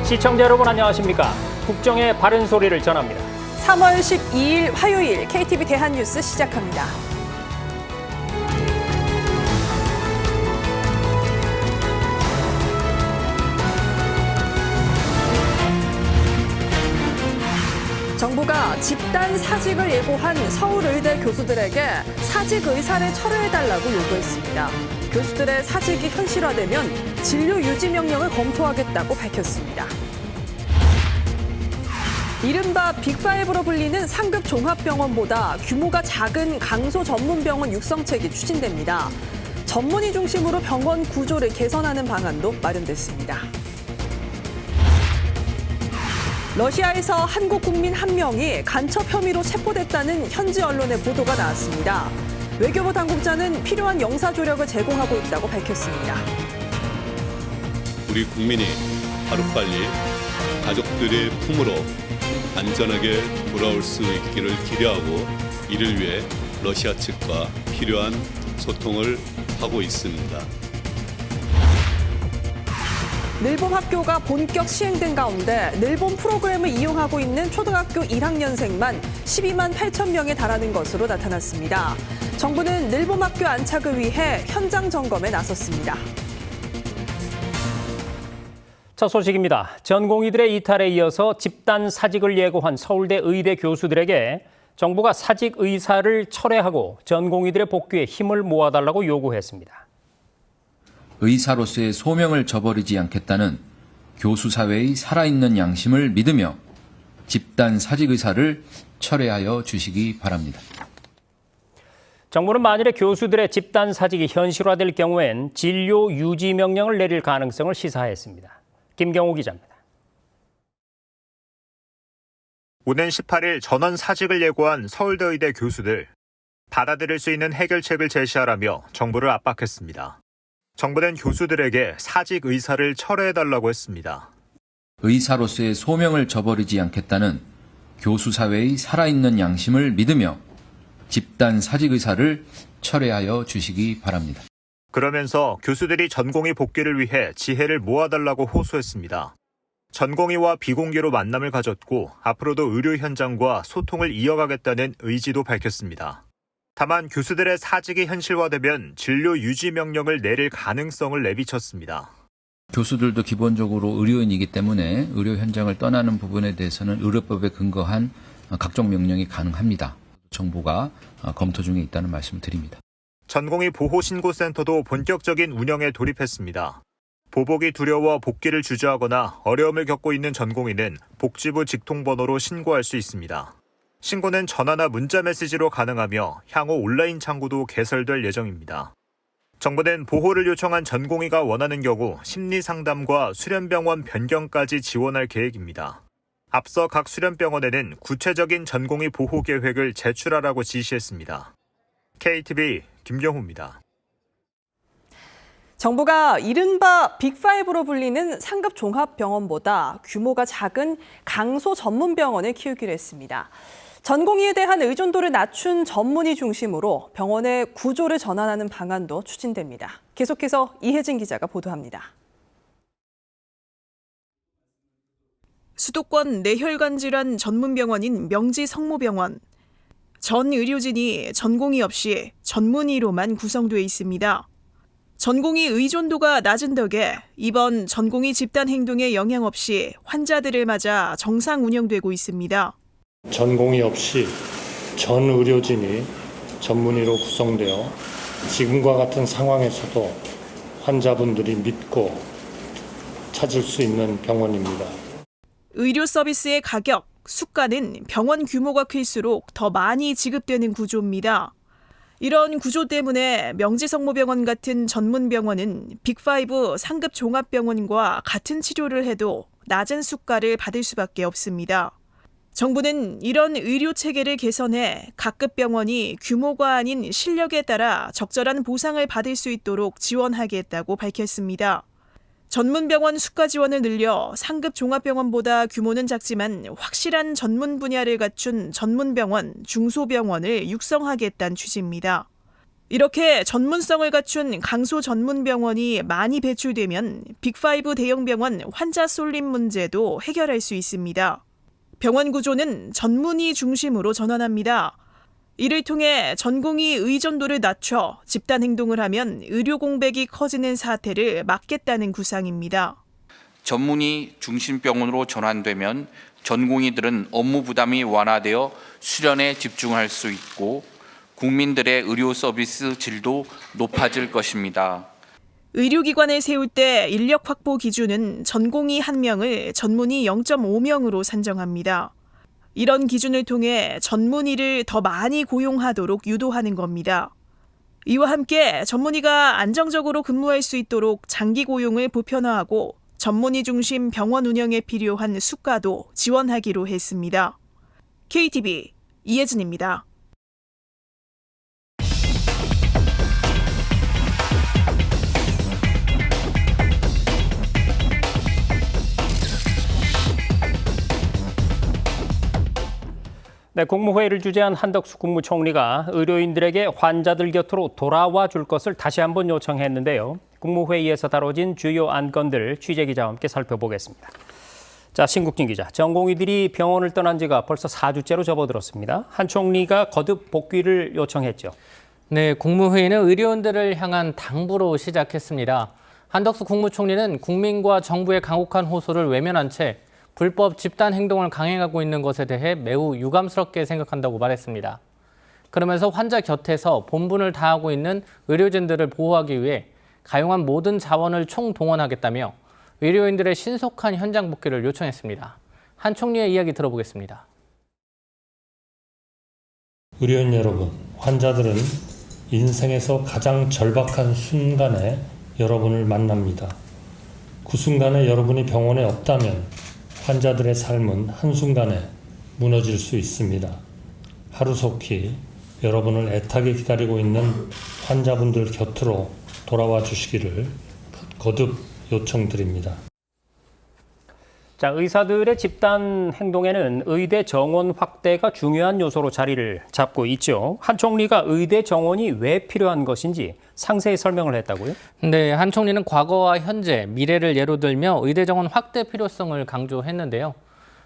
시청자 여러분 안녕하십니까? 국정의 바른 소리를 전합니다. 3월 12일 화요일 KTV 대한뉴스 시작합니다. 정부가 집단 사직을 예고한 서울의대 교수들에게 사직 의사를 철회해달라고 요구했습니다. 교수들의 사직이 현실화되면 진료 유지 명령을 검토하겠다고 밝혔습니다. 이른바 빅5로 불리는 상급 종합병원보다 규모가 작은 강소전문병원 육성책이 추진됩니다. 전문의 중심으로 병원 구조를 개선하는 방안도 마련됐습니다. 러시아에서 한국 국민 한 명이 간첩 혐의로 체포됐다는 현지 언론의 보도가 나왔습니다. 외교부 당국자는 필요한 영사 조력을 제공하고 있다고 밝혔습니다. 우리 국민이 하루빨리 가족들의 품으로 안전하게 돌아올 수 있기를 기대하고 이를 위해 러시아 측과 필요한 소통을 하고 있습니다. 늘봄 학교가 본격 시행된 가운데 늘봄 프로그램을 이용하고 있는 초등학교 1학년생만 12만 8천 명에 달하는 것으로 나타났습니다. 정부는 늘봄 학교 안착을 위해 현장 점검에 나섰습니다. 첫 소식입니다. 전공의들의 이탈에 이어서 집단 사직을 예고한 서울대 의대 교수들에게 정부가 사직 의사를 철회하고 전공의들의 복귀에 힘을 모아달라고 요구했습니다. 의사로서의 소명을 저버리지 않겠다는 교수 사회의 살아있는 양심을 믿으며 집단 사직 의사를 철회하여 주시기 바랍니다. 정부는 만일에 교수들의 집단 사직이 현실화될 경우엔 진료 유지 명령을 내릴 가능성을 시사했습니다. 김경호 기자입니다. 오는 18일 전원 사직을 예고한 서울대 의대 교수들. 받아들일 수 있는 해결책을 제시하라며 정부를 압박했습니다. 정부는 교수들에게 사직 의사를 철회해달라고 했습니다. 의사로서의 소명을 저버리지 않겠다는 교수 사회의 살아있는 양심을 믿으며 집단 사직 의사를 철회하여 주시기 바랍니다. 그러면서 교수들이 전공의 복귀를 위해 지혜를 모아달라고 호소했습니다. 전공의와 비공개로 만남을 가졌고 앞으로도 의료 현장과 소통을 이어가겠다는 의지도 밝혔습니다. 다만 교수들의 사직이 현실화되면 진료 유지 명령을 내릴 가능성을 내비쳤습니다. 교수들도 기본적으로 의료인이기 때문에 의료 현장을 떠나는 부분에 대해서는 의료법에 근거한 각종 명령이 가능합니다. 정부가 검토 중에 있다는 말씀을 드립니다. 전공의 보호신고센터도 본격적인 운영에 돌입했습니다. 보복이 두려워 복귀를 주저하거나 어려움을 겪고 있는 전공의는 복지부 직통번호로 신고할 수 있습니다. 신고는 전화나 문자 메시지로 가능하며 향후 온라인 창구도 개설될 예정입니다. 정부는 보호를 요청한 전공의가 원하는 경우 심리상담과 수련병원 변경까지 지원할 계획입니다. 앞서 각 수련병원에는 구체적인 전공의 보호 계획을 제출하라고 지시했습니다. KTV 김경호입니다. 정부가 이른바 빅5로 불리는 상급 종합병원보다 규모가 작은 강소전문병원을 키우기로 했습니다. 전공의에 대한 의존도를 낮춘 전문의 중심으로 병원의 구조를 전환하는 방안도 추진됩니다. 계속해서 이혜진 기자가 보도합니다. 수도권 뇌혈관 질환 전문병원인 명지성모병원. 전 의료진이 전공의 없이 전문의로만 구성돼 있습니다. 전공의 의존도가 낮은 덕에 이번 전공의 집단 행동에 영향 없이 환자들을 맞아 정상 운영되고 있습니다. 전공의 없이 전 의료진이 전문의로 구성되어 지금과 같은 상황에서도 환자분들이 믿고 찾을 수 있는 병원입니다. 의료 서비스의 가격, 수가는 병원 규모가 클수록 더 많이 지급되는 구조입니다. 이런 구조 때문에 명지성모병원 같은 전문병원은 빅5 상급 종합병원과 같은 치료를 해도 낮은 수가를 받을 수밖에 없습니다. 정부는 이런 의료 체계를 개선해 각급 병원이 규모가 아닌 실력에 따라 적절한 보상을 받을 수 있도록 지원하겠다고 밝혔습니다. 전문병원 수가 지원을 늘려 상급 종합병원보다 규모는 작지만 확실한 전문 분야를 갖춘 전문병원, 중소병원을 육성하겠다는 취지입니다. 이렇게 전문성을 갖춘 강소 전문 병원이 많이 배출되면 빅5 대형 병원 환자 쏠림 문제도 해결할 수 있습니다. 병원 구조는 전문의 중심으로 전환합니다. 이를 통해 전공의 의존도를 낮춰 집단 행동을 하면 의료 공백이 커지는 사태를 막겠다는 구상입니다. 전문의 중심 병원으로 전환되면 전공의들은 업무 부담이 완화되어 수련에 집중할 수 있고 국민들의 의료 서비스 질도 높아질 것입니다. 의료기관을 세울 때 인력 확보 기준은 전공의 1명을 전문의 0.5명으로 산정합니다. 이런 기준을 통해 전문의를 더 많이 고용하도록 유도하는 겁니다. 이와 함께 전문의가 안정적으로 근무할 수 있도록 장기 고용을 보편화하고 전문의 중심 병원 운영에 필요한 수가도 지원하기로 했습니다. KTV 이혜진입니다. 네, 국무회의를 주재한 한덕수 국무총리가 의료인들에게 환자들 곁으로 돌아와 줄 것을 다시 한번 요청했는데요. 국무회의에서 다뤄진 주요 안건들 취재기자와 함께 살펴보겠습니다. 자, 신국진 기자, 전공의들이 병원을 떠난 지가 벌써 4주째로 접어들었습니다. 한 총리가 거듭 복귀를 요청했죠. 네, 국무회의는 의료인들을 향한 당부로 시작했습니다. 한덕수 국무총리는 국민과 정부의 강력한 호소를 외면한 채 불법 집단 행동을 강행하고 있는 것에 대해 매우 유감스럽게 생각한다고 말했습니다. 그러면서 환자 곁에서 본분을 다하고 있는 의료진들을 보호하기 위해 가용한 모든 자원을 총동원하겠다며 의료인들의 신속한 현장 복귀를 요청했습니다. 한 총리의 이야기 들어보겠습니다. 의료인 여러분, 환자들은 인생에서 가장 절박한 순간에 여러분을 만납니다. 그 순간에 여러분이 병원에 없다면 환자들의 삶은 한순간에 무너질 수 있습니다. 하루속히 여러분을 애타게 기다리고 있는 환자분들 곁으로 돌아와 주시기를 거듭 요청드립니다. 자, 의사들의 집단 행동에는 의대 정원 확대가 중요한 요소로 자리를 잡고 있죠. 한 총리가 의대 정원이 왜 필요한 것인지 상세히 설명을 했다고요? 네, 한 총리는 과거와 현재, 미래를 예로 들며 의대 정원 확대 필요성을 강조했는데요.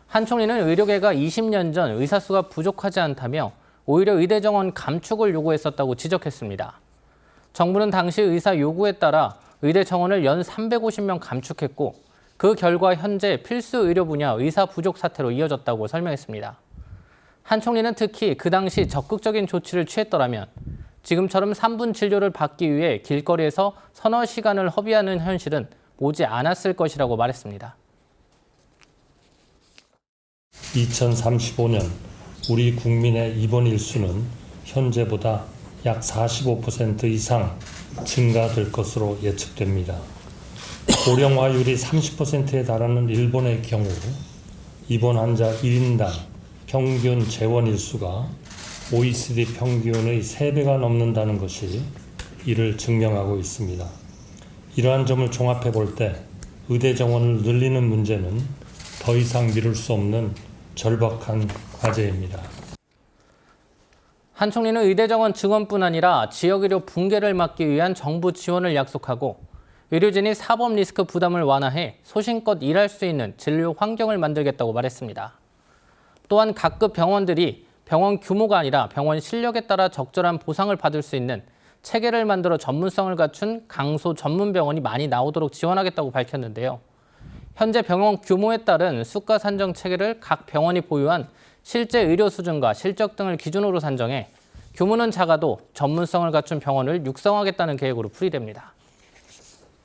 한 총리는 의료계가 20년 전 의사 수가 부족하지 않다며 오히려 의대 정원 감축을 요구했었다고 지적했습니다. 정부는 당시 의사 요구에 따라 의대 정원을 연 350명 감축했고 그 결과 현재 필수 의료 분야 의사 부족 사태로 이어졌다고 설명했습니다. 한 총리는 특히 그 당시 적극적인 조치를 취했더라면 지금처럼 3분 진료를 받기 위해 길거리에서 서너 시간을 허비하는 현실은 오지 않았을 것이라고 말했습니다. 2035년 우리 국민의 입원 일수는 현재보다 약 45% 이상 증가될 것으로 예측됩니다. 고령화율이 30%에 달하는 일본의 경우 입원 환자 1인당 평균 재원 일수가 OECD 평균의 3배가 넘는다는 것이 이를 증명하고 있습니다. 이러한 점을 종합해 볼 때 의대 정원을 늘리는 문제는 더 이상 미룰 수 없는 절박한 과제입니다. 한 총리는 의대 정원 증원뿐 아니라 지역의료 붕괴를 막기 위한 정부 지원을 약속하고 의료진이 사법 리스크 부담을 완화해 소신껏 일할 수 있는 진료 환경을 만들겠다고 말했습니다. 또한 각급 병원들이 병원 규모가 아니라 병원 실력에 따라 적절한 보상을 받을 수 있는 체계를 만들어 전문성을 갖춘 강소 전문 병원이 많이 나오도록 지원하겠다고 밝혔는데요. 현재 병원 규모에 따른 수가 산정 체계를 각 병원이 보유한 실제 의료 수준과 실적 등을 기준으로 산정해 규모는 작아도 전문성을 갖춘 병원을 육성하겠다는 계획으로 풀이됩니다.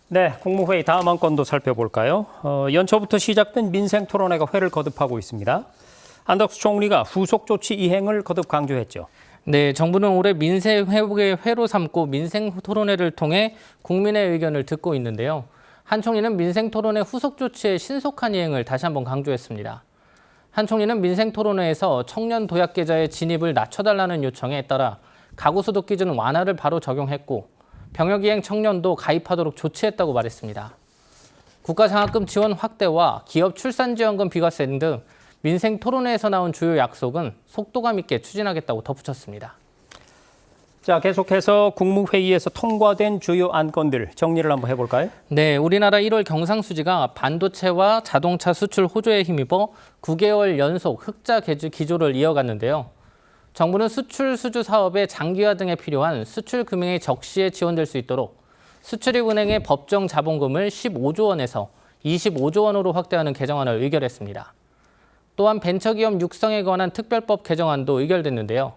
네, 국무회의 다음 안건도 살펴볼까요? 연초부터 시작된 민생토론회가 회를 거듭하고 있습니다. 한덕수 총리가 후속 조치 이행을 거듭 강조했죠. 네, 정부는 올해 민생 회복의 회로 삼고 민생토론회를 통해 국민의 의견을 듣고 있는데요. 한 총리는 민생토론회 후속 조치의 신속한 이행을 다시 한번 강조했습니다. 한 총리는 민생토론회에서 청년 도약계좌의 진입을 낮춰달라는 요청에 따라 가구소득 기준 완화를 바로 적용했고 병역이행 청년도 가입하도록 조치했다고 말했습니다. 국가장학금 지원 확대와 기업 출산지원금 비과세 등 민생 토론회에서 나온 주요 약속은 속도감 있게 추진하겠다고 덧붙였습니다. 자, 계속해서 국무회의에서 통과된 주요 안건들 정리를 한번 해볼까요? 네, 우리나라 1월 경상수지가 반도체와 자동차 수출 호조에 힘입어 9개월 연속 흑자 기조를 이어갔는데요. 정부는 수출 수주 사업의 장기화 등에 필요한 수출 금융이 적시에 지원될 수 있도록 수출입은행의 법정 자본금을 15조 원에서 25조 원으로 확대하는 개정안을 의결했습니다. 또한 벤처기업 육성에 관한 특별법 개정안도 의결됐는데요.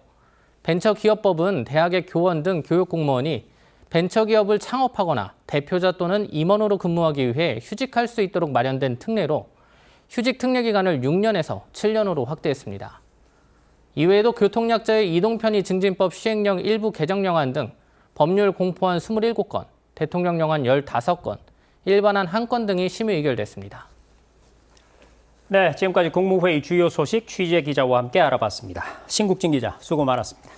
벤처기업법은 대학의 교원 등 교육공무원이 벤처기업을 창업하거나 대표자 또는 임원으로 근무하기 위해 휴직할 수 있도록 마련된 특례로 휴직 특례 기간을 6년에서 7년으로 확대했습니다. 이외에도 교통약자의 이동편의 증진법 시행령 일부 개정령안 등 법률 공포안 27건, 대통령령안 15건, 일반안 1건 등이 심의 의결됐습니다. 네, 지금까지 국무회의 주요 소식 취재 기자와 함께 알아봤습니다. 신국진 기자, 수고 많았습니다.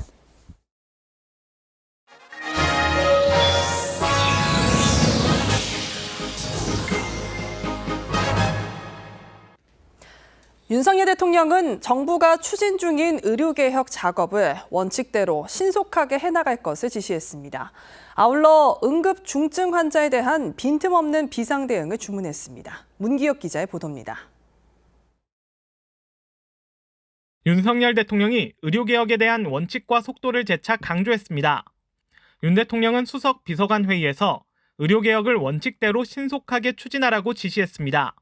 윤석열 대통령은 정부가 추진 중인 의료개혁 작업을 원칙대로 신속하게 해나갈 것을 지시했습니다. 아울러 응급 중증 환자에 대한 빈틈없는 비상 대응을 주문했습니다. 문기혁 기자의 보도입니다. 윤석열 대통령이 의료개혁에 대한 원칙과 속도를 재차 강조했습니다. 윤 대통령은 수석 비서관 회의에서 의료개혁을 원칙대로 신속하게 추진하라고 지시했습니다.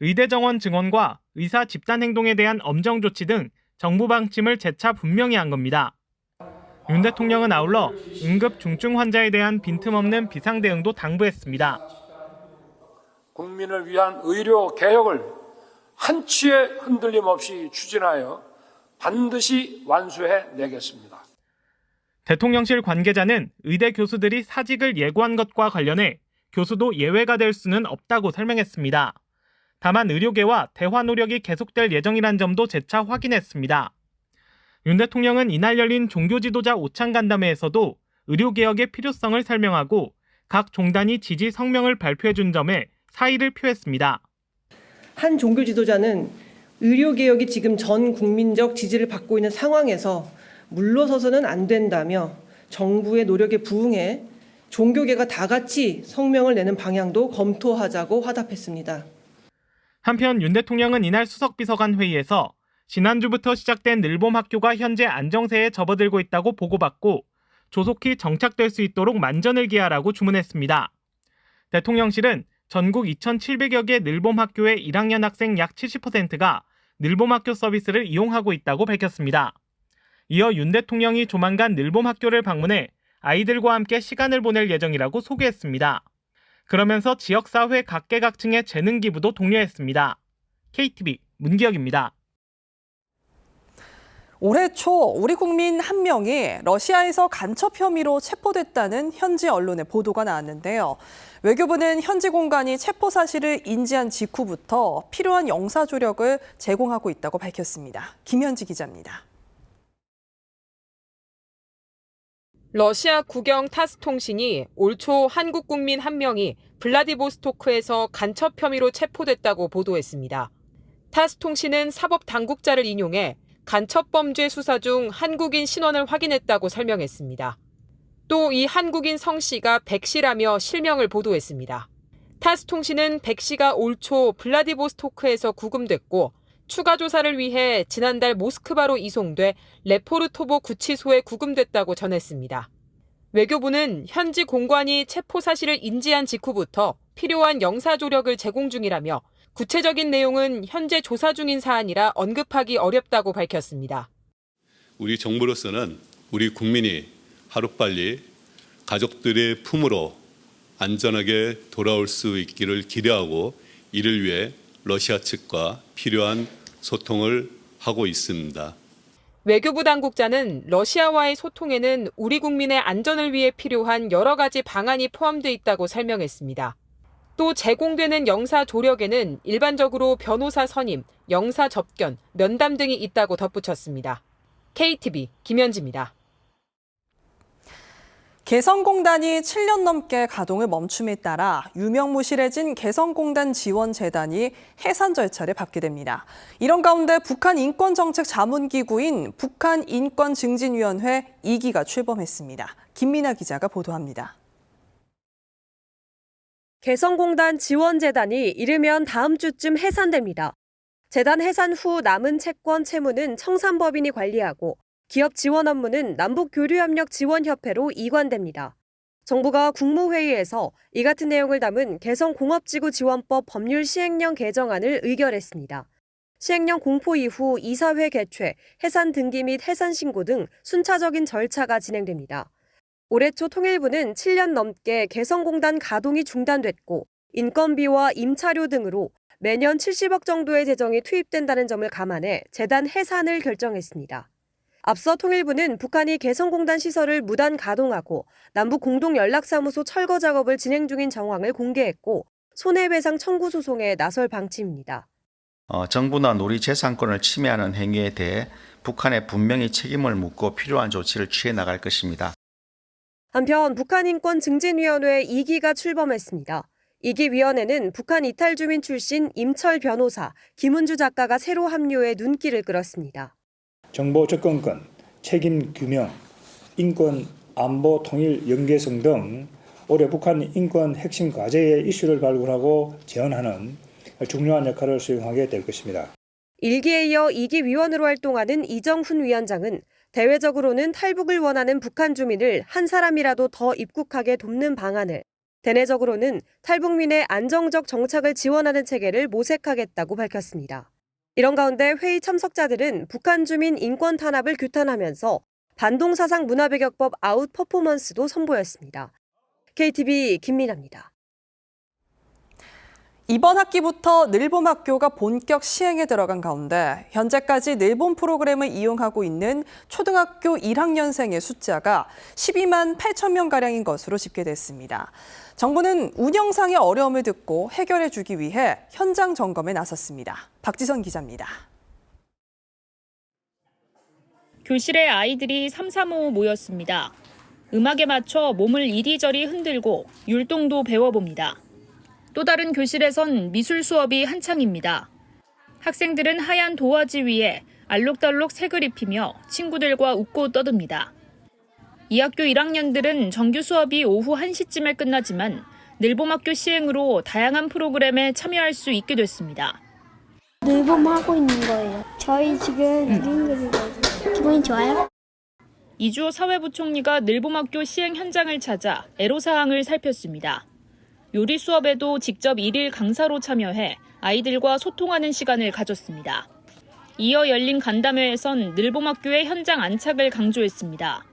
의대 정원 증원과 의사 집단 행동에 대한 엄정 조치 등 정부 방침을 재차 분명히 한 겁니다. 윤 대통령은 아울러 응급 중증 환자에 대한 빈틈없는 비상 대응도 당부했습니다. 국민을 위한 의료 개혁을 한치의 흔들림 없이 추진하여 반드시 완수해 내겠습니다. 대통령실 관계자는 의대 교수들이 사직을 예고한 것과 관련해 교수도 예외가 될 수는 없다고 설명했습니다. 다만 의료계와 대화 노력이 계속될 예정이란 점도 재차 확인했습니다. 윤 대통령은 이날 열린 종교지도자 오찬 간담회에서도 의료개혁의 필요성을 설명하고 각 종단이 지지 성명을 발표해준 점에 사의를 표했습니다. 한 종교 지도자는 의료개혁이 지금 전 국민적 지지를 받고 있는 상황에서 물러서서는 안 된다며 정부의 노력에 부응해 종교계가 다 같이 성명을 내는 방향도 검토하자고 화답했습니다. 한편 윤 대통령은 이날 수석비서관 회의에서 지난주부터 시작된 늘봄 학교가 현재 안정세에 접어들고 있다고 보고받고 조속히 정착될 수 있도록 만전을 기하라고 주문했습니다. 대통령실은 전국 2,700여 개 늘봄 학교의 1학년 학생 약 70%가 늘봄 학교 서비스를 이용하고 있다고 밝혔습니다. 이어 윤 대통령이 조만간 늘봄 학교를 방문해 아이들과 함께 시간을 보낼 예정이라고 소개했습니다. 그러면서 지역사회 각계각층의 재능 기부도 독려했습니다. KTV 문기혁입니다. 올해 초 우리 국민 한 명이 러시아에서 간첩 혐의로 체포됐다는 현지 언론의 보도가 나왔는데요. 외교부는 현지 공관이 체포 사실을 인지한 직후부터 필요한 영사 조력을 제공하고 있다고 밝혔습니다. 김현지 기자입니다. 러시아 국영 타스 통신이 올 초 한국 국민 한 명이 블라디보스토크에서 간첩 혐의로 체포됐다고 보도했습니다. 타스 통신은 사법 당국자를 인용해 간첩 범죄 수사 중 한국인 신원을 확인했다고 설명했습니다. 또 이 한국인 성 씨가 백 씨라며 실명을 보도했습니다. 타스 통신은 백 씨가 올 초 블라디보스토크에서 구금됐고 추가 조사를 위해 지난달 모스크바로 이송돼 레포르토보 구치소에 구금됐다고 전했습니다. 외교부는 현지 공관이 체포 사실을 인지한 직후부터 필요한 영사 조력을 제공 중이라며 구체적인 내용은 현재 조사 중인 사안이라 언급하기 어렵다고 밝혔습니다. 우리 정부로서는 우리 국민이 하루빨리 가족들의 품으로 안전하게 돌아올 수 있기를 기대하고 이를 위해 러시아 측과 필요한 소통을 하고 있습니다. 외교부 당국자는 러시아와의 소통에는 우리 국민의 안전을 위해 필요한 여러 가지 방안이 포함돼 있다고 설명했습니다. 또 제공되는 영사 조력에는 일반적으로 변호사 선임, 영사 접견, 면담 등이 있다고 덧붙였습니다. KTV 김현지입니다. 개성공단이 7년 넘게 가동을 멈춤에 따라 유명무실해진 개성공단 지원재단이 해산 절차를 밟게 됩니다. 이런 가운데 북한 인권정책 자문기구인 북한인권증진위원회 2기가 출범했습니다. 김민아 기자가 보도합니다. 개성공단 지원재단이 이르면 다음 주쯤 해산됩니다. 재단 해산 후 남은 채권 채무는 청산법인이 관리하고 기업 지원 업무는 남북교류협력지원협회로 이관됩니다. 정부가 국무회의에서 이 같은 내용을 담은 개성공업지구지원법 법률 시행령 개정안을 의결했습니다. 시행령 공포 이후 이사회 개최, 해산 등기 및 해산 신고 등 순차적인 절차가 진행됩니다. 올해 초 통일부는 7년 넘게 개성공단 가동이 중단됐고 인건비와 임차료 등으로 매년 70억 정도의 재정이 투입된다는 점을 감안해 재단 해산을 결정했습니다. 앞서 통일부는 북한이 개성공단 시설을 무단 가동하고 남북 공동연락사무소 철거 작업을 진행 중인 정황을 공개했고 손해배상 청구 소송에 나설 방침입니다. 정부나 놀이재산권을 침해하는 행위에 대해 북한에 분명히 책임을 묻고 필요한 조치를 취해 나갈 것입니다. 한편 북한인권증진위원회 2기가 출범했습니다. 2기 위원회는 북한 이탈 주민 출신 임철 변호사, 김은주 작가가 새로 합류해 눈길을 끌었습니다. 정보 접근권, 책임 규명, 인권, 안보 통일 연계성 등 올해 북한 인권 핵심 과제의 이슈를 발굴하고 재현하는 중요한 역할을 수행하게 될 것입니다. 1기에 이어 2기 위원으로 활동하는 이정훈 위원장은 대외적으로는 탈북을 원하는 북한 주민을 한 사람이라도 더 입국하게 돕는 방안을, 대내적으로는 탈북민의 안정적 정착을 지원하는 체계를 모색하겠다고 밝혔습니다. 이런 가운데 회의 참석자들은 북한 주민 인권 탄압을 규탄하면서 반동사상 문화배격법 아웃 퍼포먼스도 선보였습니다. KTV 김민아입니다. 이번 학기부터 늘봄학교가 본격 시행에 들어간 가운데 현재까지 늘봄 프로그램을 이용하고 있는 초등학교 1학년생의 숫자가 12만 8천 명가량인 것으로 집계됐습니다. 정부는 운영상의 어려움을 듣고 해결해 주기 위해 현장 점검에 나섰습니다. 박지선 기자입니다. 교실에 아이들이 삼삼오오 모였습니다. 음악에 맞춰 몸을 이리저리 흔들고 율동도 배워봅니다. 또 다른 교실에선 미술 수업이 한창입니다. 학생들은 하얀 도화지 위에 알록달록 색을 입히며 친구들과 웃고 떠듭니다. 이 학교 1학년들은 정규 수업이 오후 1시쯤에 끝나지만 늘봄학교 시행으로 다양한 프로그램에 참여할 수 있게 됐습니다. 늘봄 하고 있는 거예요. 저희 지금 그림 그리거든요. 기분이 좋아요? 이주호 사회부총리가 늘봄학교 시행 현장을 찾아 애로사항을 살폈습니다. 요리 수업에도 직접 일일 강사로 참여해 아이들과 소통하는 시간을 가졌습니다. 이어 열린 간담회에선 늘봄학교의 현장 안착을 강조했습니다.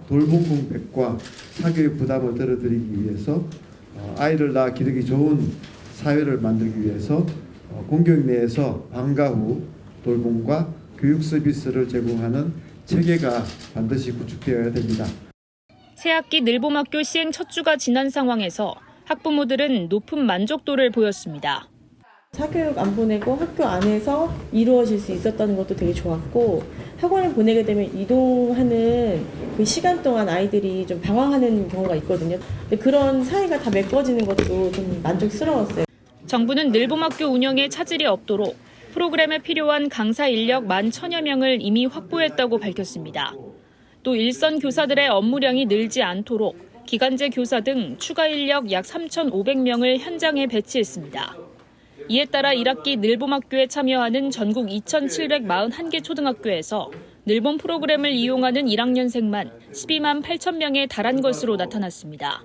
돌봄 공백과 사교육 부담을 덜어드리기 위해서 아이를 낳아 기르기 좋은 사회를 만들기 위해서 공교육 내에서 방과 후 돌봄과 교육 서비스를 제공하는 체계가 반드시 구축되어야 됩니다. 새학기 늘봄학교 시행 첫 주가 지난 상황에서 학부모들은 높은 만족도를 보였습니다. 사교육 안 보내고 학교 안에서 이루어질 수 있었다는 것도 되게 좋았고, 학원을 보내게 되면 이동하는 그 시간 동안 아이들이 좀 방황하는 경우가 있거든요. 근데 그런 사이가 다 메꿔지는 것도 좀 만족스러웠어요. 정부는 늘봄학교 운영에 차질이 없도록 프로그램에 필요한 강사 인력 10,000여 명을 이미 확보했다고 밝혔습니다. 또 일선 교사들의 업무량이 늘지 않도록 기간제 교사 등 추가 인력 약 3,500명을 현장에 배치했습니다. 이에 따라 1학기 늘봄학교에 참여하는 전국 2,741개 초등학교에서 늘봄 프로그램을 이용하는 1학년생만 12만 8천 명에 달한 것으로 나타났습니다.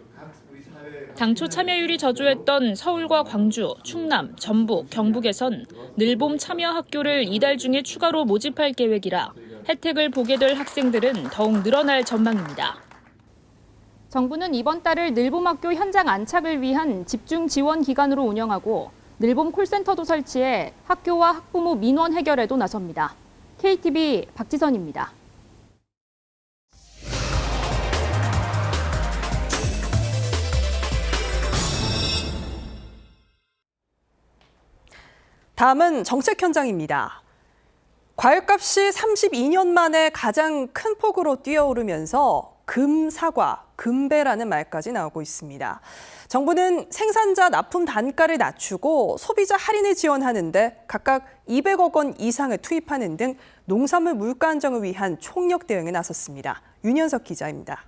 당초 참여율이 저조했던 서울과 광주, 충남, 전북, 경북에선 늘봄 참여 학교를 이달 중에 추가로 모집할 계획이라 혜택을 보게 될 학생들은 더욱 늘어날 전망입니다. 정부는 이번 달을 늘봄학교 현장 안착을 위한 집중 지원 기간으로 운영하고 늘봄 콜센터도 설치해 학교와 학부모 민원 해결에도 나섭니다. KTV 박지선입니다. 다음은 정책 현장입니다. 과일값이 32년 만에 가장 큰 폭으로 뛰어오르면서 금사과, 금배라는 말까지 나오고 있습니다. 정부는 생산자 납품 단가를 낮추고 소비자 할인을 지원하는데 각각 200억 원 이상을 투입하는 등 농산물 물가 안정을 위한 총력 대응에 나섰습니다. 윤현석 기자입니다.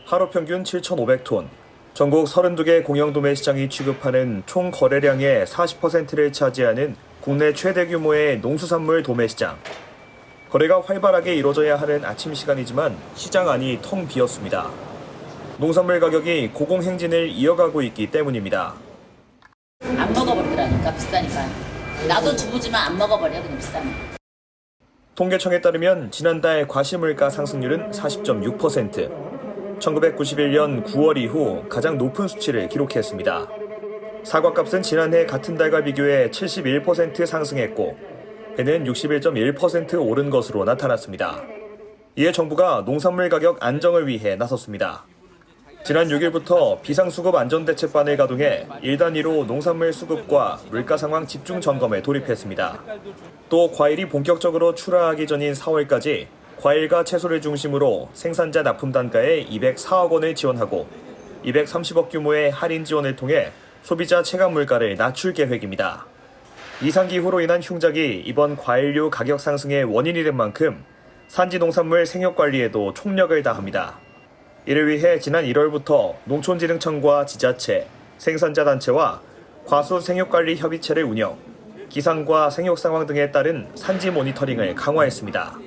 하루 평균 7,500톤, 전국 32개 공영도매 시장이 취급하는 총 거래량의 40%를 차지하는 국내 최대 규모의 농수산물 도매시장. 거래가 활발하게 이루어져야 하는 아침 시간이지만 시장 안이 텅 비었습니다. 농산물 가격이 고공행진을 이어가고 있기 때문입니다. 안 먹어버리더라니까, 비싸니까. 나도 주부지만 안 먹어버려, 그냥 비싸면. 통계청에 따르면 지난달 과실물가 상승률은 40.6%. 1991년 9월 이후 가장 높은 수치를 기록했습니다. 사과값은 지난해 같은 달과 비교해 71% 상승했고 배는 61.1% 오른 것으로 나타났습니다. 이에 정부가 농산물 가격 안정을 위해 나섰습니다. 지난 6일부터 비상수급 안전대책반을 가동해 1단위로 농산물 수급과 물가 상황 집중 점검에 돌입했습니다. 또 과일이 본격적으로 출하하기 전인 4월까지 과일과 채소를 중심으로 생산자 납품 단가에 204억 원을 지원하고 230억 규모의 할인 지원을 통해 소비자 체감 물가를 낮출 계획입니다. 이상기후로 인한 흉작이 이번 과일류 가격 상승의 원인이 된 만큼 산지 농산물 생육 관리에도 총력을 다합니다. 이를 위해 지난 1월부터 농촌진흥청과 지자체, 생산자 단체와 과수 생육관리 협의체를 운영, 기상과 생육 상황 등에 따른 산지 모니터링을 강화했습니다.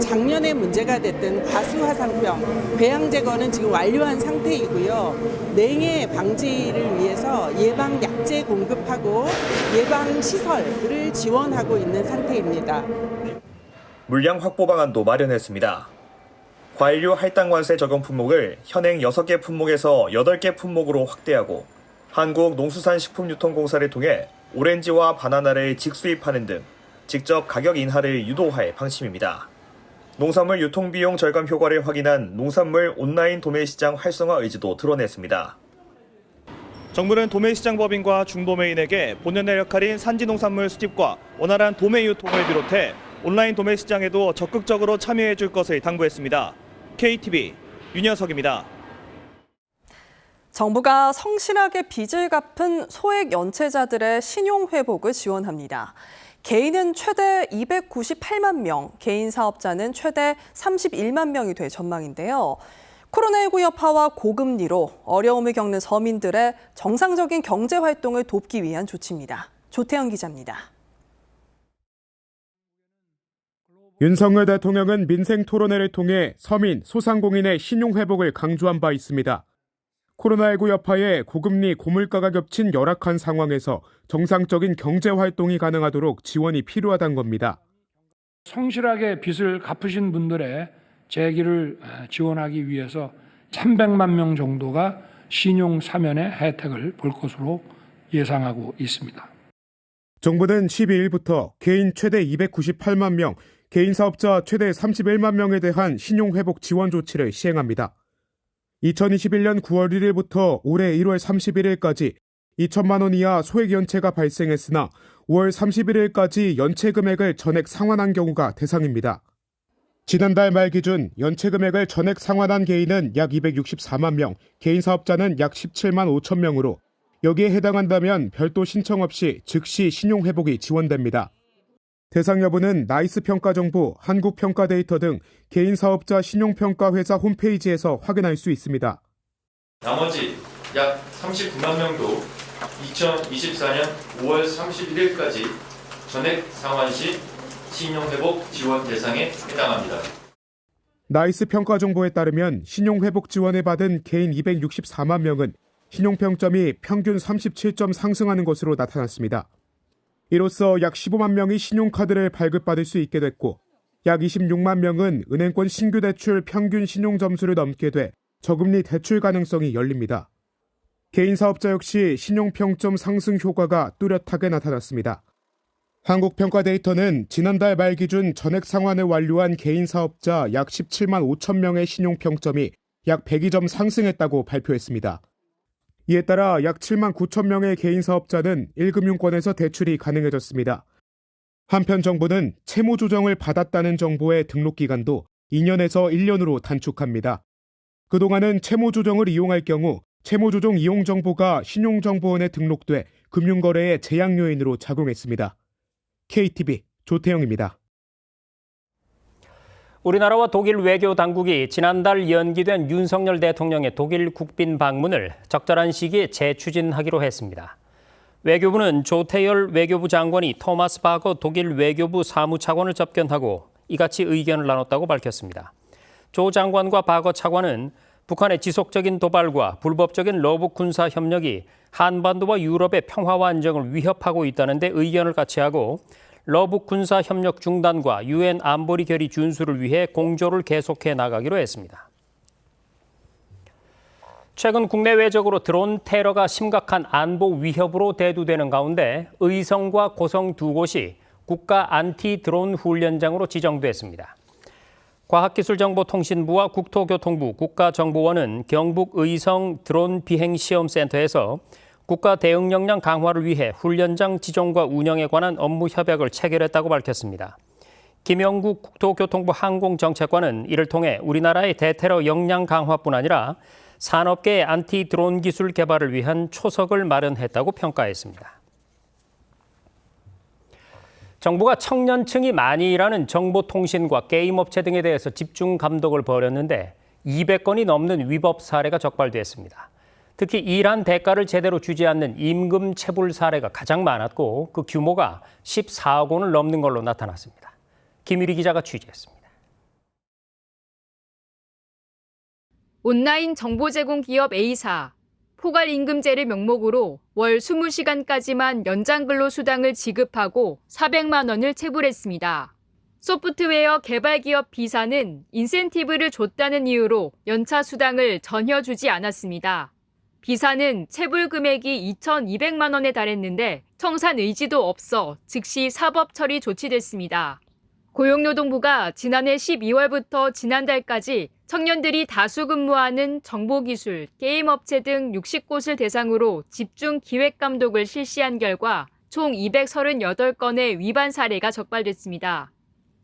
작년에 문제가 됐던 과수화상병, 배양 제거는 지금 완료한 상태이고요. 냉해 방지를 위해서 예방 약제 공급하고 예방 시설을 지원하고 있는 상태입니다. 물량 확보 방안도 마련했습니다. 과일류 할당 관세 적용 품목을 현행 6개 품목에서 8개 품목으로 확대하고 한국농수산식품유통공사를 통해 오렌지와 바나나를 직수입하는 등 직접 가격 인하를 유도할 방침입니다. 농산물 유통비용 절감 효과를 확인한 농산물 온라인 도매시장 활성화 의지도 드러냈습니다. 정부는 도매시장 법인과 중도매인에게 본연의 역할인 산지농산물 수집과 원활한 도매 유통을 비롯해 온라인 도매시장에도 적극적으로 참여해 줄 것을 당부했습니다. KTV 윤현석입니다. 정부가 성실하게 빚을 갚은 소액 연체자들의 신용 회복을 지원합니다. 개인은 최대 298만 명, 개인 사업자는 최대 31만 명이 될 전망인데요. 코로나19 여파와 고금리로 어려움을 겪는 서민들의 정상적인 경제 활동을 돕기 위한 조치입니다. 조태현 기자입니다. 윤석열 대통령은 민생 토론회를 통해 서민, 소상공인의 신용 회복을 강조한 바 있습니다. 코로나19 여파에 고금리, 고물가가 겹친 열악한 상황에서 정상적인 경제 활동이 가능하도록 지원이 필요하다는 겁니다. 성실하게 빚을 갚으신 분들의 재기를 지원하기 위해서 300만 명 정도가 신용 사면의 혜택을 볼 것으로 예상하고 있습니다. 정부는 12일부터 개인 최대 298만 명, 개인 사업자 최대 31만 명에 대한 신용회복 지원 조치를 시행합니다. 2021년 9월 1일부터 올해 1월 31일까지 2천만 원 이하 소액 연체가 발생했으나 5월 31일까지 연체 금액을 전액 상환한 경우가 대상입니다. 지난달 말 기준 연체 금액을 전액 상환한 개인은 약 264만 명, 개인 사업자는 약 17만 5천 명으로 여기에 해당한다면 별도 신청 없이 즉시 신용회복이 지원됩니다. 대상 여부는 나이스 평가정보, 한국평가데이터 등 개인 사업자 신용평가 회사 홈페이지에서 확인할 수 있습니다. 나머지 약 39만 명도 2024년 5월 31일까지 전액 상환 시 신용회복 지원 대상에 해당합니다. 나이스 평가정보에 따르면 신용회복 지원을 받은 개인 264만 명은 신용평점이 평균 37점 상승하는 것으로 나타났습니다. 이로써 약 15만 명이 신용카드를 발급받을 수 있게 됐고 약 26만 명은 은행권 신규 대출 평균 신용점수를 넘게 돼 저금리 대출 가능성이 열립니다. 개인 사업자 역시 신용평점 상승 효과가 뚜렷하게 나타났습니다. 한국평가데이터는 지난달 말 기준 전액 상환을 완료한 개인 사업자 약 17만 5천 명의 신용평점이 약 102점 상승했다고 발표했습니다. 이에 따라 약 7만 9천 명의 개인 사업자는 1금융권에서 대출이 가능해졌습니다. 한편 정부는 채무 조정을 받았다는 정보의 등록 기간도 2년에서 1년으로 단축합니다. 그동안은 채무 조정을 이용할 경우 채무 조정 이용 정보가 신용정보원에 등록돼 금융거래의 제약 요인으로 작용했습니다. KTV 조태영입니다. 우리나라와 독일 외교 당국이 지난달 연기된 윤석열 대통령의 독일 국빈 방문을 적절한 시기에 재추진하기로 했습니다. 외교부는 조태열 외교부 장관이 토마스 바거 독일 외교부 사무차관을 접견하고 이같이 의견을 나눴다고 밝혔습니다. 조 장관과 바거 차관은 북한의 지속적인 도발과 불법적인 러북 군사 협력이 한반도와 유럽의 평화와 안정을 위협하고 있다는 데 의견을 같이 하고 러북 군사 협력 중단과 유엔 안보리 결의 준수를 위해 공조를 계속해 나가기로 했습니다. 최근 국내외적으로 드론 테러가 심각한 안보 위협으로 대두되는 가운데 의성과 고성 두 곳이 국가 안티 드론 훈련장으로 지정됐습니다. 과학기술정보통신부와 국토교통부, 국가정보원은 경북 의성 드론 비행시험센터에서 국가 대응 역량 강화를 위해 훈련장 지정과 운영에 관한 업무 협약을 체결했다고 밝혔습니다. 김영국 국토교통부 항공정책관은 이를 통해 우리나라의 대테러 역량 강화뿐 아니라 산업계의 안티 드론 기술 개발을 위한 초석을 마련했다고 평가했습니다. 정부가 청년층이 많이 일하는 정보통신과 게임업체 등에 대해서 집중 감독을 벌였는데 200건이 넘는 위법 사례가 적발됐습니다. 특히 일한 대가를 제대로 주지 않는 임금 체불 사례가 가장 많았고 그 규모가 14억 원을 넘는 걸로 나타났습니다. 김유리 기자가 취재했습니다. 온라인 정보 제공 기업 A사, 포괄임금제를 명목으로 월 20시간까지만 연장 근로수당을 지급하고 400만 원을 체불했습니다. 소프트웨어 개발 기업 B사는 인센티브를 줬다는 이유로 연차 수당을 전혀 주지 않았습니다. B사는 체불 금액이 2,200만 원에 달했는데 청산 의지도 없어 즉시 사법 처리 조치됐습니다. 고용노동부가 지난해 12월부터 지난달까지 청년들이 다수 근무하는 정보기술, 게임업체 등 60곳을 대상으로 집중 기획 감독을 실시한 결과 총 238건의 위반 사례가 적발됐습니다.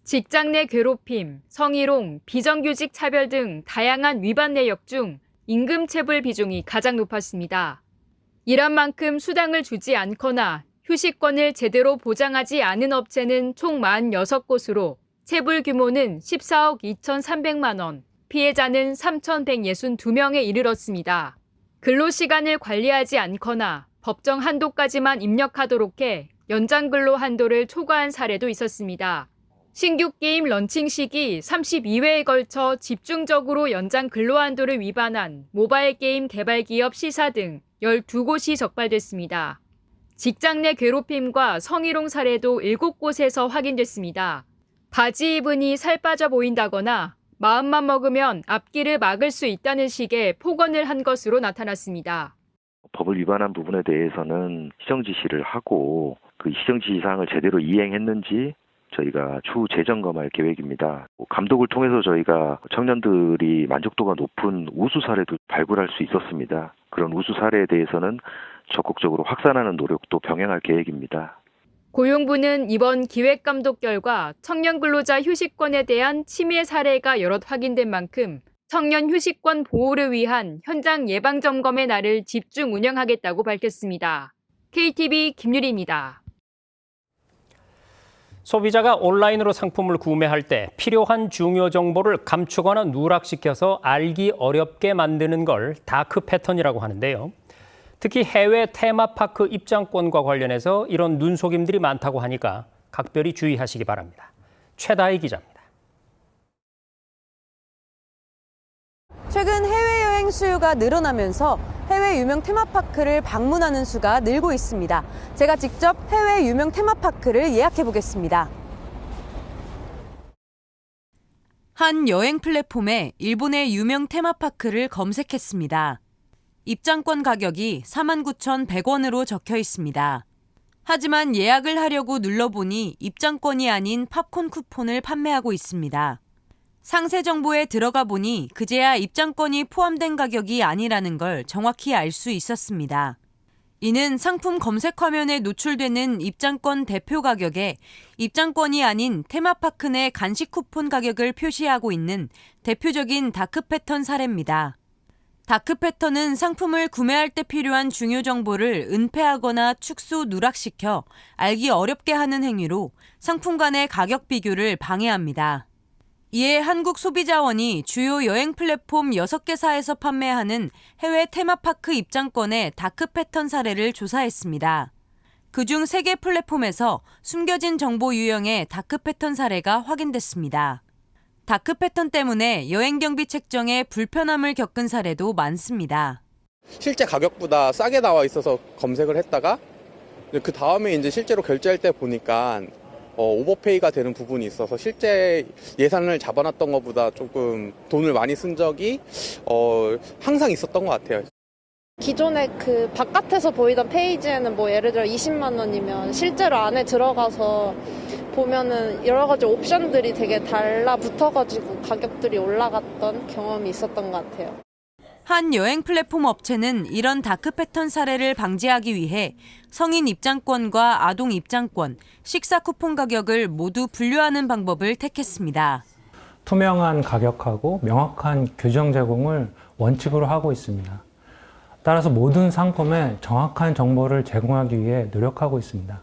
직장 내 괴롭힘, 성희롱, 비정규직 차별 등 다양한 위반 내역 중 임금 체불 비중이 가장 높았습니다. 일한 만큼 수당을 주지 않거나 휴식권을 제대로 보장하지 않은 업체는 총 46곳으로 체불 규모는 14억 2,300만 원, 피해자는 3,162명에 이르렀습니다. 근로시간을 관리하지 않거나 법정 한도까지만 입력하도록 해 연장 근로 한도를 초과한 사례도 있었습니다. 신규 게임 런칭 시기 32회에 걸쳐 집중적으로 연장 근로 한도를 위반한 모바일 게임 개발 기업 C사 등 12곳이 적발됐습니다. 직장 내 괴롭힘과 성희롱 사례도 7곳에서 확인됐습니다. 바지 입으니 살 빠져 보인다거나 마음만 먹으면 앞길을 막을 수 있다는 식의 폭언을 한 것으로 나타났습니다. 법을 위반한 부분에 대해서는 시정 지시를 하고 그 시정 지시 사항을 제대로 이행했는지 저희가 추후 재점검할 계획입니다. 감독을 통해서 저희가 청년들이 만족도가 높은 우수 사례도 발굴할 수 있었습니다. 그런 우수 사례에 대해서는 적극적으로 확산하는 노력도 병행할 계획입니다. 고용부는 이번 기획감독 결과 청년 근로자 휴식권에 대한 침해 사례가 여럿 확인된 만큼 청년 휴식권 보호를 위한 현장 예방점검의 날을 집중 운영하겠다고 밝혔습니다. KTV 김유리입니다. 소비자가 온라인으로 상품을 구매할 때 필요한 중요 정보를 감추거나 누락시켜서 알기 어렵게 만드는 걸 다크 패턴이라고 하는데요. 특히 해외 테마파크 입장권과 관련해서 이런 눈속임들이 많다고 하니까 각별히 주의하시기 바랍니다. 최다희 기자입니다. 최근 해외여행 수요가 늘어나면서 해외 유명 테마파크를 방문하는 수가 늘고 있습니다. 제가 직접 해외 유명 테마파크를 예약해 보겠습니다. 한 여행 플랫폼에 일본의 유명 테마파크를 검색했습니다. 입장권 가격이 49,100원으로 적혀 있습니다. 하지만 예약을 하려고 눌러보니 입장권이 아닌 팝콘 쿠폰을 판매하고 있습니다. 상세 정보에 들어가 보니 그제야 입장권이 포함된 가격이 아니라는 걸 정확히 알 수 있었습니다. 이는 상품 검색 화면에 노출되는 입장권 대표 가격에 입장권이 아닌 테마파크 내 간식 쿠폰 가격을 표시하고 있는 대표적인 다크 패턴 사례입니다. 다크 패턴은 상품을 구매할 때 필요한 중요 정보를 은폐하거나 축소 누락시켜 알기 어렵게 하는 행위로 상품 간의 가격 비교를 방해합니다. 이에 한국소비자원이 주요 여행 플랫폼 6개사에서 판매하는 해외 테마파크 입장권의 다크 패턴 사례를 조사했습니다. 그중 3개 플랫폼에서 숨겨진 정보 유형의 다크 패턴 사례가 확인됐습니다. 다크 패턴 때문에 여행 경비 책정에 불편함을 겪은 사례도 많습니다. 실제 가격보다 싸게 나와 있어서 검색을 했다가 그 다음에 이제 실제로 결제할 때 보니까 오버페이가 되는 부분이 있어서 실제 예산을 잡아놨던 것보다 조금 돈을 많이 쓴 적이 항상 있었던 것 같아요. 기존에 그 바깥에서 보이던 페이지에는 뭐 예를 들어 20만 원이면 실제로 안에 들어가서 보면은 여러 가지 옵션들이 되게 달라붙어가지고 가격들이 올라갔던 경험이 있었던 것 같아요. 한 여행 플랫폼 업체는 이런 다크 패턴 사례를 방지하기 위해 성인 입장권과 아동 입장권, 식사 쿠폰 가격을 모두 분류하는 방법을 택했습니다. 투명한 가격하고 명확한 규정 제공을 원칙으로 하고 있습니다. 따라서 모든 상품에 정확한 정보를 제공하기 위해 노력하고 있습니다.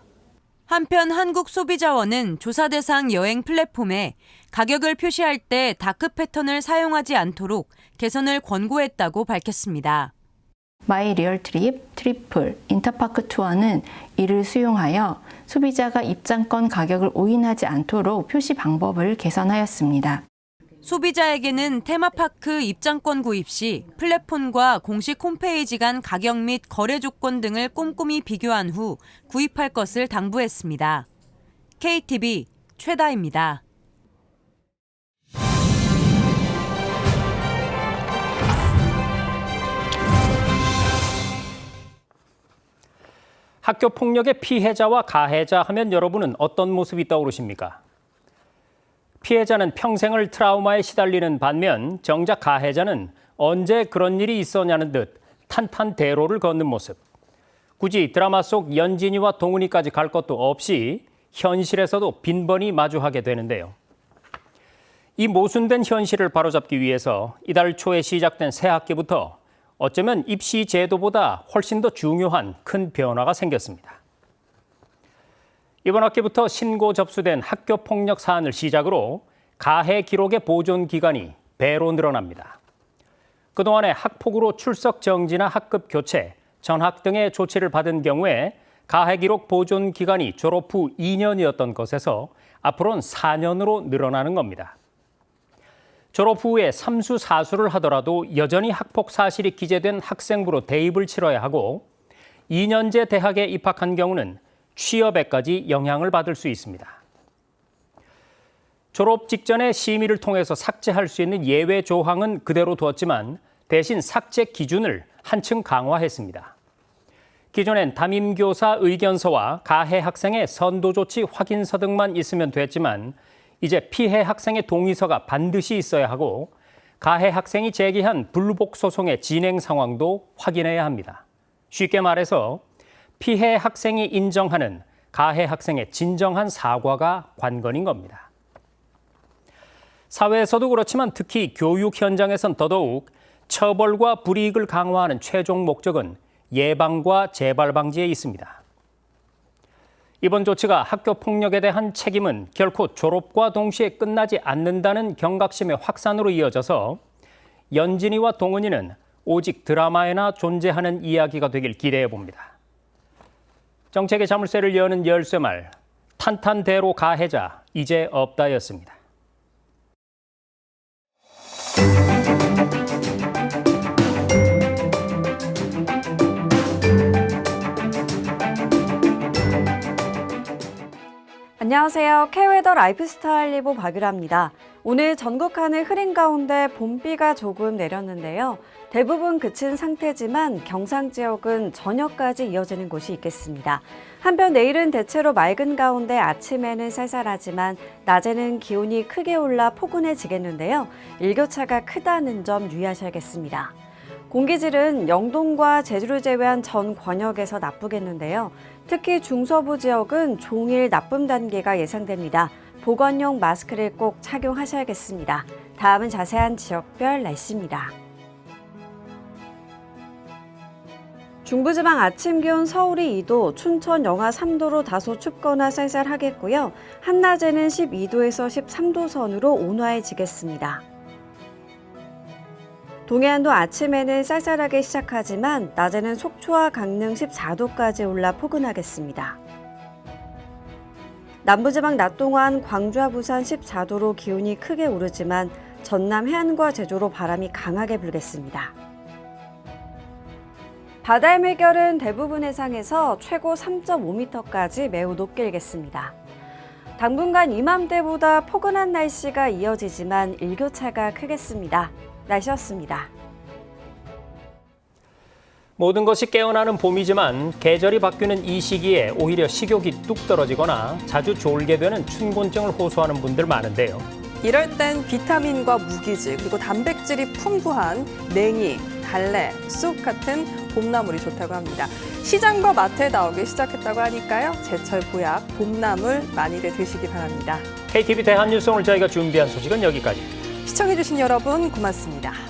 한편 한국소비자원은 조사 대상 여행 플랫폼에 가격을 표시할 때 다크 패턴을 사용하지 않도록 개선을 권고했다고 밝혔습니다. 마이 리얼 트립, 트리플, 인터파크 투어는 이를 수용하여 소비자가 입장권 가격을 오인하지 않도록 표시 방법을 개선하였습니다. 소비자에게는 테마파크 입장권 구입 시 플랫폼과 공식 홈페이지 간 가격 및 거래 조건 등을 꼼꼼히 비교한 후 구입할 것을 당부했습니다. KTV 최다입니다. 학교 폭력의 피해자와 가해자 하면 여러분은 어떤 모습이 떠오르십니까? 피해자는 평생을 트라우마에 시달리는 반면 정작 가해자는 언제 그런 일이 있었냐는 듯 탄탄대로를 걷는 모습. 굳이 드라마 속 연진이와 동훈이까지 갈 것도 없이 현실에서도 빈번히 마주하게 되는데요. 이 모순된 현실을 바로잡기 위해서 이달 초에 시작된 새 학기부터 어쩌면 입시 제도보다 훨씬 더 중요한 큰 변화가 생겼습니다. 이번 학기부터 신고 접수된 학교 폭력 사안을 시작으로 가해 기록의 보존 기간이 배로 늘어납니다. 그동안에 학폭으로 출석 정지나 학급 교체, 전학 등의 조치를 받은 경우에 가해 기록 보존 기간이 졸업 후 2년이었던 것에서 앞으로는 4년으로 늘어나는 겁니다. 졸업 후에 삼수 사수를 하더라도 여전히 학폭 사실이 기재된 학생부로 대입을 치러야 하고 2년제 대학에 입학한 경우는 취업에까지 영향을 받을 수 있습니다. 졸업 직전에 심의를 통해서 삭제할 수 있는 예외 조항은 그대로 두었지만 대신 삭제 기준을 한층 강화했습니다. 기존엔 담임교사 의견서와 가해 학생의 선도 조치 확인서 등만 있으면 됐지만 이제 피해 학생의 동의서가 반드시 있어야 하고 가해 학생이 제기한 불복 소송의 진행 상황도 확인해야 합니다. 쉽게 말해서 피해 학생이 인정하는 가해 학생의 진정한 사과가 관건인 겁니다. 사회에서도 그렇지만 특히 교육 현장에선 더더욱 처벌과 불이익을 강화하는 최종 목적은 예방과 재발 방지에 있습니다. 이번 조치가 학교 폭력에 대한 책임은 결코 졸업과 동시에 끝나지 않는다는 경각심의 확산으로 이어져서 연진이와 동은이는 오직 드라마에나 존재하는 이야기가 되길 기대해 봅니다. 정책의 자물쇠를 여는 열쇠말, 탄탄대로 가해자 이제 없다였습니다. 안녕하세요. K웨더 라이프스타일 예보 박유라입니다. 오늘 전국 하늘 흐린 가운데 봄비가 조금 내렸는데요. 대부분 그친 상태지만 경상 지역은 저녁까지 이어지는 곳이 있겠습니다. 한편 내일은 대체로 맑은 가운데 아침에는 쌀쌀하지만 낮에는 기온이 크게 올라 포근해지겠는데요. 일교차가 크다는 점 유의하셔야겠습니다. 공기질은 영동과 제주를 제외한 전 권역에서 나쁘겠는데요. 특히 중서부 지역은 종일 나쁨 단계가 예상됩니다. 보건용 마스크를 꼭 착용하셔야겠습니다. 다음은 자세한 지역별 날씨입니다. 중부지방 아침 기온 서울이 2도, 춘천 영하 3도로 다소 춥거나 쌀쌀하겠고요. 한낮에는 12도에서 13도 선으로 온화해지겠습니다. 동해안도 아침에는 쌀쌀하게 시작하지만 낮에는 속초와 강릉 14도까지 올라 포근하겠습니다. 남부지방 낮 동안 광주와 부산 14도로 기온이 크게 오르지만 전남 해안과 제주로 바람이 강하게 불겠습니다. 바다의 물결은 대부분 해상에서 최고 3.5m까지 매우 높게 일겠습니다. 당분간 이맘때보다 포근한 날씨가 이어지지만 일교차가 크겠습니다. 날씨였습니다. 모든 것이 깨어나는 봄이지만 계절이 바뀌는 이 시기에 오히려 식욕이 뚝 떨어지거나 자주 졸게 되는 춘곤증을 호소하는 분들 많은데요. 이럴 땐 비타민과 무기질 그리고 단백질이 풍부한 냉이, 달래, 쑥 같은 봄나물이 좋다고 합니다. 시장과 마트에 나오기 시작했다고 하니까요. 제철 보약 봄나물 많이들 드시기 바랍니다. KTV 대한뉴스 오늘 저희가 준비한 소식은 여기까지. 시청해주신 여러분 고맙습니다.